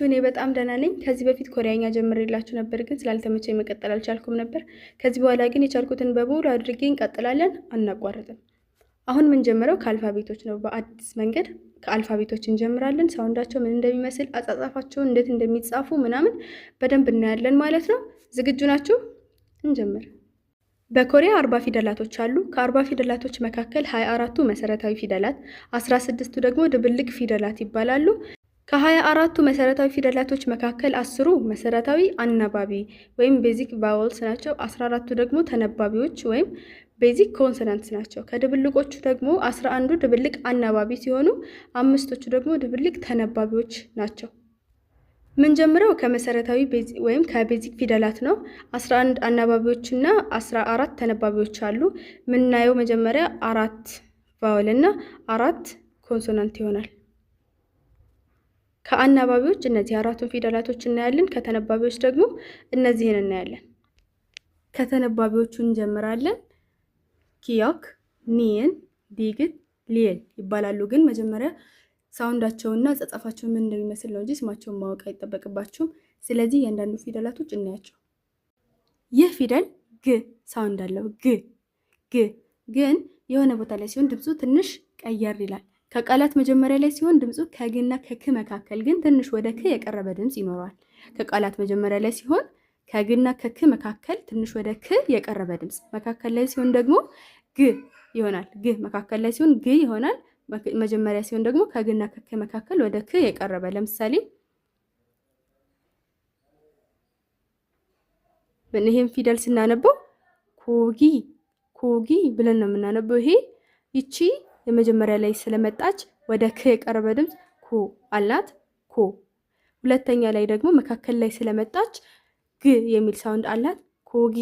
እኔ በጣም ደህና ነኝ። ከዚህ በፊት ኮሪያኛ ጀምሬላችሁ ነበር ግን ስላልተመቸኝ መቀጠል አልቻልኩም ነበር። ከዚህ በኋላ ግን የቻልኩትን በሙሉ አድርጌ እንቀጥላለን፣ አናቋርጥም። አሁን ምን ጀምረው ከአልፋቤቶች ነው። በአዲስ መንገድ ከአልፋቤቶች እንጀምራለን። ሳውንዳቸው ምን እንደሚመስል፣ አጻጻፋቸው እንዴት እንደሚጻፉ ምናምን በደንብ እናያለን ማለት ነው። ዝግጁ ናችሁ? እንጀምር። በኮሪያ 40 ፊደላቶች አሉ። ከ40 ፊደላቶች መካከል 24ቱ መሰረታዊ ፊደላት፣ 16ቱ ደግሞ ድብልቅ ፊደላት ይባላሉ። ከ24ቱ መሰረታዊ ፊደላቶች መካከል 10ሩ መሰረታዊ አናባቢ ወይም ቤዚክ ቫወልስ ናቸው። 14ቱ ደግሞ ተነባቢዎች ወይም ቤዚክ ኮንሶናንትስ ናቸው። ከድብልቆቹ ደግሞ 11ዱ ድብልቅ አናባቢ ሲሆኑ 5ቶቹ ደግሞ ድብልቅ ተነባቢዎች ናቸው። ምን ጀምረው ከመሰረታዊ ወይም ከቤዚክ ፊደላት ነው። 11 አናባቢዎችና 14 ተነባቢዎች አሉ። ምናየው መጀመሪያ 4 ቫወል እና 4 ኮንሶናንት ይሆናል። ከአናባቢዎች እነዚህ አራቱን ፊደላቶች እናያለን። ከተነባቢዎች ደግሞ እነዚህን እናያለን። ከተነባቢዎቹ እንጀምራለን። ኪዮክ፣ ኒን፣ ዲግት፣ ሊል ይባላሉ። ግን መጀመሪያ ሳውንዳቸውና አጻጻፋቸው ምን እንደሚመስል ነው እንጂ ስማቸውን ማወቅ አይጠበቅባችሁም። ስለዚህ እያንዳንዱ ፊደላቶች እናያቸው። ይህ ፊደል ግ ሳውንድ አለው። ግ ግን የሆነ ቦታ ላይ ሲሆን ድምፁ ትንሽ ቀየር ይላል። ከቃላት መጀመሪያ ላይ ሲሆን ድምፁ ከግና ከክ መካከል ግን ትንሽ ወደ ክ የቀረበ ድምፅ ይኖረዋል። ከቃላት መጀመሪያ ላይ ሲሆን ከግና ከክ መካከል ትንሽ ወደ ክ የቀረበ ድምፅ፣ መካከል ላይ ሲሆን ደግሞ ግ ይሆናል። ግ መካከል ላይ ሲሆን ግ ይሆናል። መጀመሪያ ሲሆን ደግሞ ከግና ከክ መካከል ወደ ክ የቀረበ። ለምሳሌ ይሄን ፊደል ስናነበው ኮጊ ብለን ነው የምናነበው። ይሄ ይቺ የመጀመሪያ ላይ ስለመጣች ወደ ክ የቀረበ ድምፅ ኮ አላት፣ ኮ። ሁለተኛ ላይ ደግሞ መካከል ላይ ስለመጣች ግ የሚል ሳውንድ አላት፣ ኮጊ።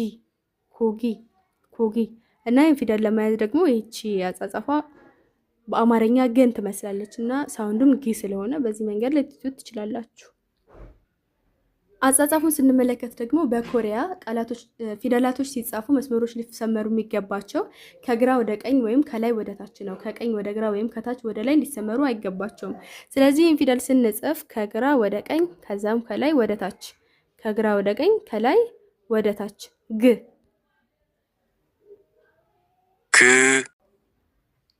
እና ይህን ፊደል ለመያዝ ደግሞ ይቺ አጻጻፏ በአማርኛ ግን ትመስላለች እና ሳውንዱም ግ ስለሆነ በዚህ መንገድ ልትይዙት ትችላላችሁ። አጻጻፉን ስንመለከት ደግሞ በኮሪያ ፊደላቶች ሲጻፉ መስመሮች ሊሰመሩ የሚገባቸው ከግራ ወደ ቀኝ ወይም ከላይ ወደ ታች ነው። ከቀኝ ወደ ግራ ወይም ከታች ወደ ላይ ሊሰመሩ አይገባቸውም። ስለዚህ ይህን ፊደል ስንጽፍ ከግራ ወደ ቀኝ ከዛም ከላይ ወደ ታች፣ ከግራ ወደ ቀኝ ከላይ ወደ ታች። ግ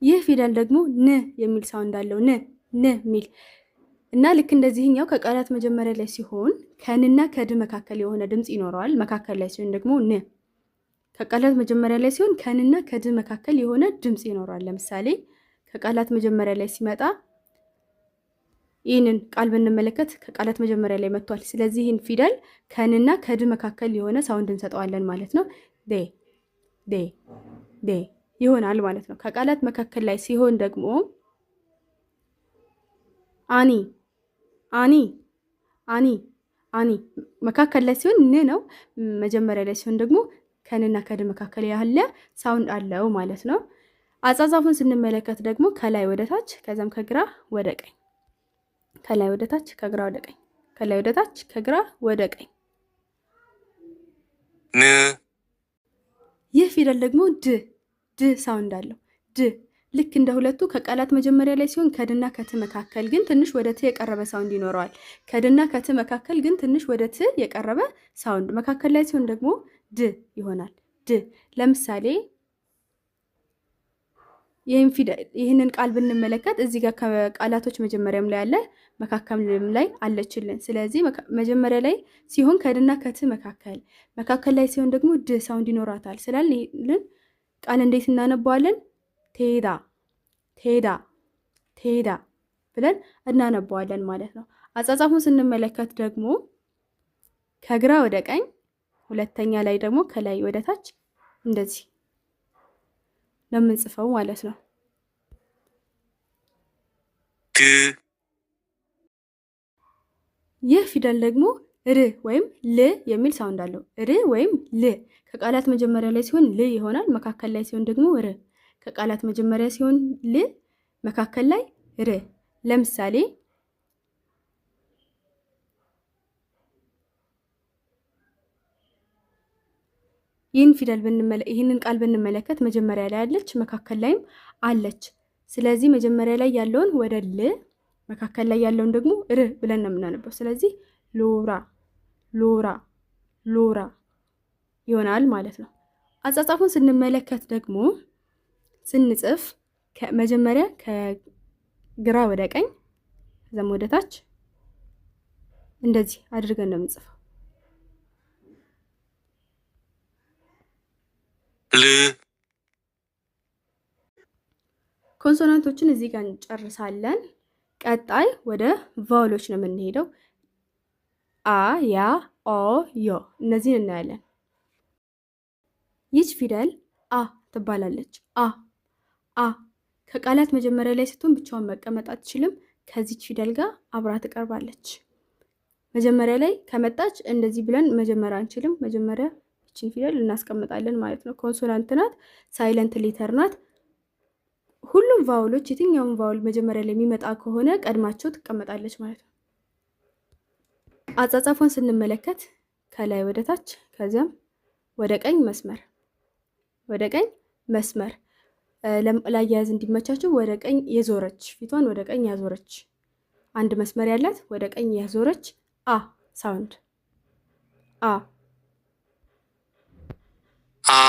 ይህ ፊደል ደግሞ ን የሚል ሳውንድ አለው። ን ሚል እና ልክ እንደዚህኛው ከቃላት መጀመሪያ ላይ ሲሆን ከንና ከድ መካከል የሆነ ድምፅ ይኖረዋል። መካከል ላይ ሲሆን ደግሞ ን። ከቃላት መጀመሪያ ላይ ሲሆን ከንና ከድ መካከል የሆነ ድምፅ ይኖረዋል። ለምሳሌ ከቃላት መጀመሪያ ላይ ሲመጣ ይህንን ቃል ብንመለከት ከቃላት መጀመሪያ ላይ መጥቷል። ስለዚህ ይህን ፊደል ከንና ከድ መካከል የሆነ ሳውንድ እንሰጠዋለን ማለት ነው። ዴ ይሆናል ማለት ነው። ከቃላት መካከል ላይ ሲሆን ደግሞ አኒ መካከል ላይ ሲሆን ን ነው። መጀመሪያ ላይ ሲሆን ደግሞ ከንና ከድ መካከል ያለ ሳውንድ አለው ማለት ነው። አጻጻፉን ስንመለከት ደግሞ ከላይ ወደ ታች ከዛም ከግራ ወደ ቀኝ፣ ከላይ ወደ ታች ከግራ ወደ ቀኝ፣ ከላይ ወደ ታች ከግራ ወደ ቀኝ። ይህ ፊደል ደግሞ ድ ሳውንድ አለው። ልክ እንደ ሁለቱ ከቃላት መጀመሪያ ላይ ሲሆን ከድና ከት መካከል ግን ትንሽ ወደ ት የቀረበ ሳውንድ ይኖረዋል። ከድና ከት መካከል ግን ትንሽ ወደ ት የቀረበ ሳውንድ፣ መካከል ላይ ሲሆን ደግሞ ድ ይሆናል። ለምሳሌ ይህንን ቃል ብንመለከት እዚህ ጋር ከቃላቶች መጀመሪያም ላይ አለ፣ መካከልም ላይ አለችልን። ስለዚህ መጀመሪያ ላይ ሲሆን ከድና ከት መካከል ላይ ሲሆን ደግሞ ድ ሳውንድ ይኖራታል ስላልን ቃል እንዴት እናነባዋለን? ቴዳ ብለን እናነባዋለን ማለት ነው። አጻጻፉን ስንመለከት ደግሞ ከግራ ወደ ቀኝ፣ ሁለተኛ ላይ ደግሞ ከላይ ወደ ታች እንደዚህ ነው የምንጽፈው ማለት ነው። ይህ ፊደል ደግሞ ር ወይም ል የሚል ሳውንድ አለው። ር ወይም ል ከቃላት መጀመሪያ ላይ ሲሆን ል ይሆናል። መካከል ላይ ሲሆን ደግሞ ር። ከቃላት መጀመሪያ ሲሆን ል፣ መካከል ላይ ር። ለምሳሌ ይህንን ቃል ብንመለከት መጀመሪያ ላይ አለች፣ መካከል ላይም አለች። ስለዚህ መጀመሪያ ላይ ያለውን ወደ ል፣ መካከል ላይ ያለውን ደግሞ ር ብለን ነው የምናነበው። ስለዚህ ሎራ ሎራ ሎራ ይሆናል ማለት ነው። አጻጻፉን ስንመለከት ደግሞ ስንጽፍ መጀመሪያ ከግራ ወደ ቀኝ ከዛም ወደ ታች እንደዚህ አድርገን ነው የምንጽፈው። ኮንሶናንቶችን እዚህ ጋር እንጨርሳለን። ቀጣይ ወደ ቫውሎች ነው የምንሄደው። አ፣ ያ፣ ኦ፣ ዮ እነዚህን እናያለን። ይች ፊደል አ ትባላለች። አ ከቃላት መጀመሪያ ላይ ስትሆን ብቻዋን መቀመጥ አትችልም። ከዚች ፊደል ጋር አብራ ትቀርባለች። መጀመሪያ ላይ ከመጣች እንደዚህ ብለን መጀመር አንችልም። መጀመሪያ ይችን ፊደል እናስቀምጣለን ማለት ነው። ኮንሶናንት ናት፣ ሳይለንት ሌተር ናት። ሁሉም ቫውሎች የትኛውም ቫውል መጀመሪያ ላይ የሚመጣ ከሆነ ቀድማቸው ትቀመጣለች ማለት ነው። አጻጻፏን ስንመለከት ከላይ ወደ ታች ከዚያም ወደ ቀኝ መስመር ወደ ቀኝ መስመር ላያያዝ እንዲመቻቸው ወደ ቀኝ የዞረች ፊቷን ወደ ቀኝ ያዞረች አንድ መስመር ያላት ወደ ቀኝ ያዞረች አ ሳውንድ አ አ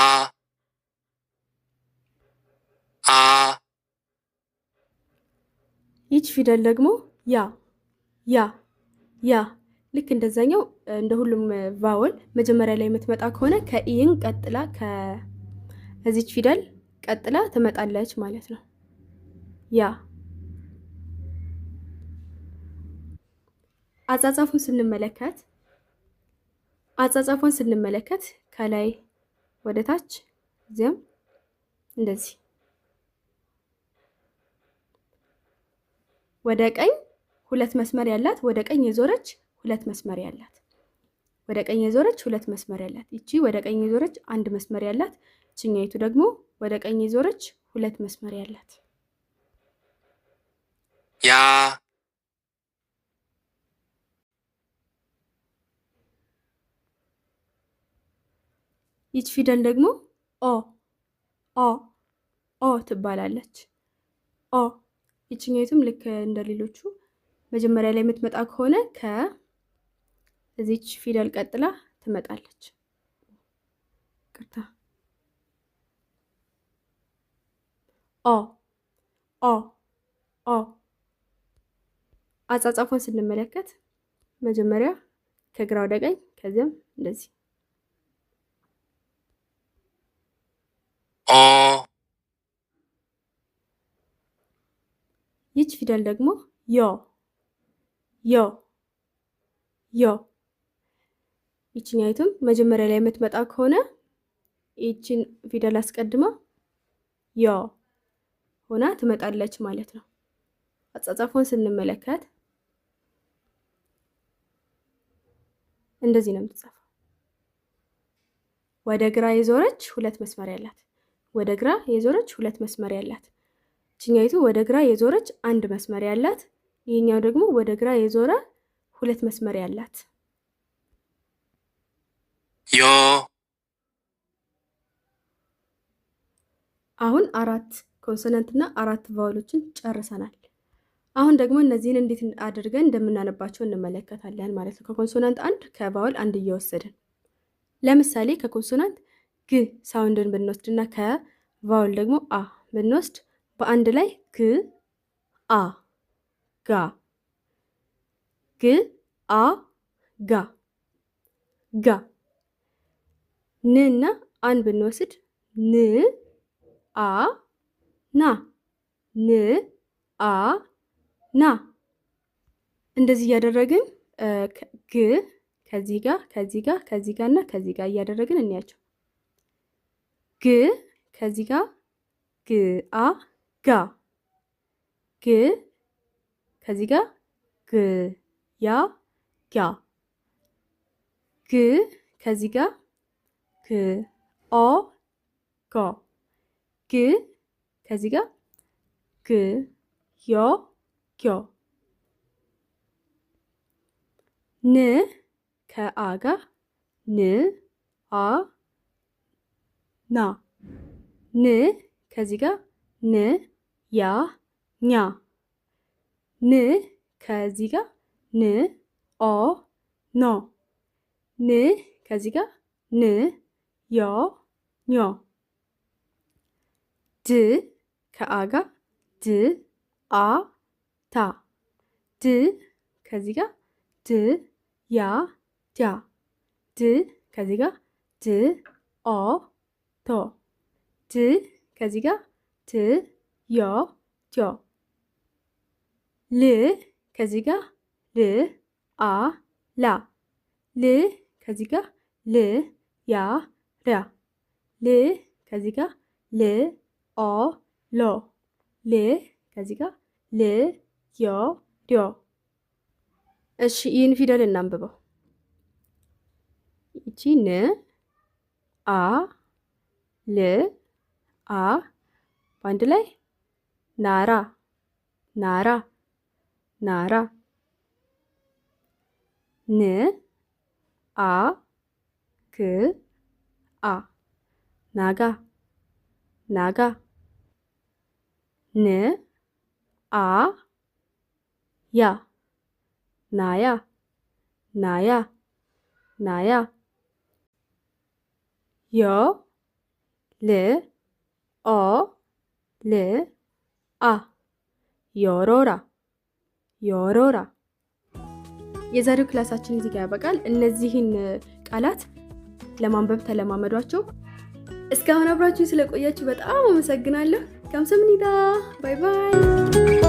አ ይች ፊደል ደግሞ ያ ያ ያ ልክ እንደዛኛው እንደ ሁሉም ቫወል መጀመሪያ ላይ የምትመጣ ከሆነ ከኢን ቀጥላ ከዚች ፊደል ቀጥላ ትመጣለች ማለት ነው። ያ አጻጻፉን ስንመለከት ከላይ ወደ ታች እዚያም እንደዚህ ወደ ቀኝ ሁለት መስመር ያላት ወደ ቀኝ የዞረች ሁለት መስመር ያላት ወደ ቀኝ የዞረች ሁለት መስመር ያላት እቺ ወደ ቀኝ የዞረች አንድ መስመር ያላት እቺኛይቱ ደግሞ ወደ ቀኝ የዞረች ሁለት መስመር ያላት ያ ይች ፊደል ደግሞ ኦ ኦ ኦ ትባላለች። ኦ ይችኛይቱም ልክ እንደሌሎቹ መጀመሪያ ላይ የምትመጣ ከሆነ ከዚች ፊደል ቀጥላ ትመጣለች። ቅርታ ኦ ኦ ኦ አጻጻፏን ስንመለከት መጀመሪያ ከግራ ወደ ቀኝ ከዚያም እንደዚህ ኦ ይች ፊደል ደግሞ ዮ ዮ ዮ ይችኛይቱም መጀመሪያ ላይ የምትመጣ ከሆነ ይችን ፊደል አስቀድማ ዮ ሆና ትመጣለች ማለት ነው። አጻጻፉን ስንመለከት እንደዚህ ነው የምትጻፈው። ወደ ግራ የዞረች ሁለት መስመር ያላት ወደ ግራ የዞረች ሁለት መስመር ያላት ይችኛይቱ ወደ ግራ የዞረች አንድ መስመር ያላት ይሄኛው ደግሞ ወደ ግራ የዞረ ሁለት መስመር ያላት ዮ አሁን አራት ኮንሶናንት እና አራት ቫውሎችን ጨርሰናል። አሁን ደግሞ እነዚህን እንዴት አድርገን እንደምናነባቸው እንመለከታለን ማለት ነው። ከኮንሶናንት አንድ ከቫውል አንድ እየወሰድን ለምሳሌ ከኮንሶናንት ግ ሳውንድን ብንወስድና ከቫውል ደግሞ አ ብንወስድ በአንድ ላይ ግ አ ጋ ግ አ ጋ ጋ ን እና አን ብንወስድ ን አ ና ን አ ና እንደዚህ እያደረግን ግ ከዚህ ጋር ከዚህ ጋር ከዚህ ጋር እና ከዚህ ጋር እያደረግን እንያቸው። ግ ከዚህ ጋር ግ አ ጋ ግ ከዚህ ጋር ግ ያ ያ ግ ከዚህ ጋር ግ ኦ ጎ ግ ከዚህ ጋር ግ ዮ ዮ ን ከአ ጋር ን አ ና ን ከዚህ ጋር ን ያ ኛ ን ከዚህ ጋር ን ኦ ኖ ን ከዚህ ጋር ን ዮ ኞ ድ ከአጋ ድ አ ታ ድ ከዚህ ጋር ድ ያ ጃ ድ ከዚህ ጋር ድ ኦ ቶ ድ ከዚህ ጋር ድ ዮ ጆ ል ከዚህ ጋር ል አ ላ ል ከዚህ ጋር ል ያ ራ ል ከዚህ ጋር ል ኦ ሎ ል ከዚህ ጋር ል ዮ ዶ። እሺ ይህን ፊደል እናንብበው። ይቺ ን አ ል አ በአንድ ላይ ናራ ናራ ናራ ን አ ክ አ ናጋ ናጋ ን አ ያ ናያ ናያ ናያ ዮ ል ኦ ል አ ዮሮራ ዮሮራ። የዛሬው ክላሳችን እዚህ ጋር ያበቃል። እነዚህን ቃላት ለማንበብ ተለማመዷቸው። እስካሁን አብራችሁ ስለቆያችሁ በጣም አመሰግናለሁ። ከምሰምኒዳ ባይ ባይ።